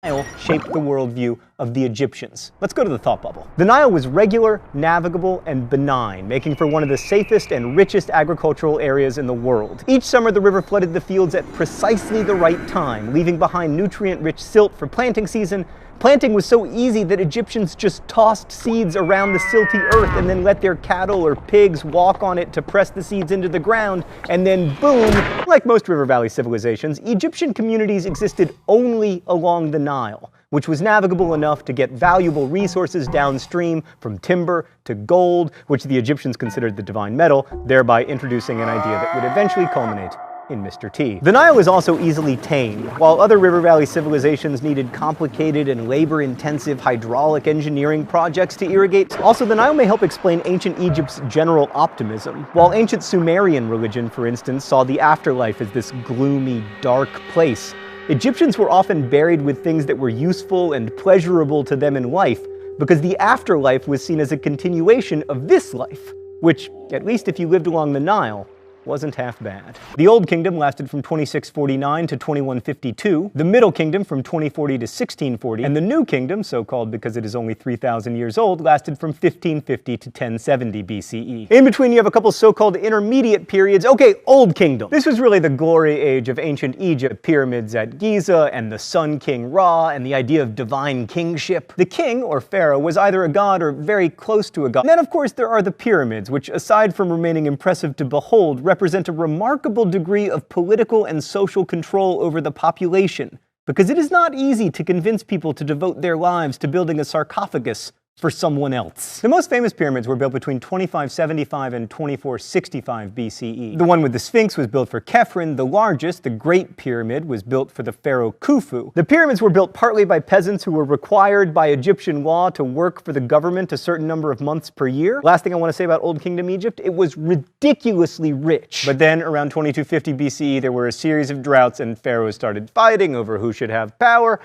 Nile shaped the worldview of the Egyptians. Let's go to the thought bubble. The Nile was regular, navigable, and benign, making for one of the safest and richest agricultural areas in the world. Each summer, the river flooded the fields at precisely the right time, leaving behind nutrient-rich silt for planting season. Planting was so easy that Egyptians just tossed seeds around the silty earth and then let their cattle or pigs walk on it to press the seeds into the ground, and then boom! Like most river valley civilizations, Egyptian communities existed only along the Nile, which was navigable enough to get valuable resources downstream, from timber to gold, which the Egyptians considered the divine metal, thereby introducing an idea that would eventually culminate in Mr. T. The Nile is also easily tamed. While other river valley civilizations needed complicated and labor-intensive hydraulic engineering projects to irrigate, also the Nile may help explain ancient Egypt's general optimism. While ancient Sumerian religion, for instance, saw the afterlife as this gloomy, dark place, Egyptians were often buried with things that were useful and pleasurable to them in life, because the afterlife was seen as a continuation of this life, which, at least if you lived along the Nile, wasn't half bad. The Old Kingdom lasted from 2649 to 2152, the Middle Kingdom from 2040 to 1640, and the New Kingdom, so called because it is only 3,000 years old, lasted from 1550 to 1070 BCE. In between, you have a couple so-called intermediate periods. Okay, Old Kingdom. This was really the glory age of ancient Egypt, pyramids at Giza, and the Sun King Ra, and the idea of divine kingship. The king, or pharaoh, was either a god or very close to a god. And then, of course, there are the pyramids, which, aside from remaining impressive to behold, represent a remarkable degree of political and social control over the population, because it is not easy to convince people to devote their lives to building a sarcophagus for someone else. The most famous pyramids were built between 2575 and 2465 BCE. The one with the Sphinx was built for Khephren. The largest, the Great Pyramid, was built for the pharaoh Khufu. The pyramids were built partly by peasants who were required by Egyptian law to work for the government a certain number of months per year. Last thing I want to say about Old Kingdom Egypt, it was ridiculously rich. But then, around 2250 BCE, there were a series of droughts and pharaohs started fighting over who should have power,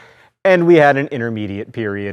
and we had an intermediate period.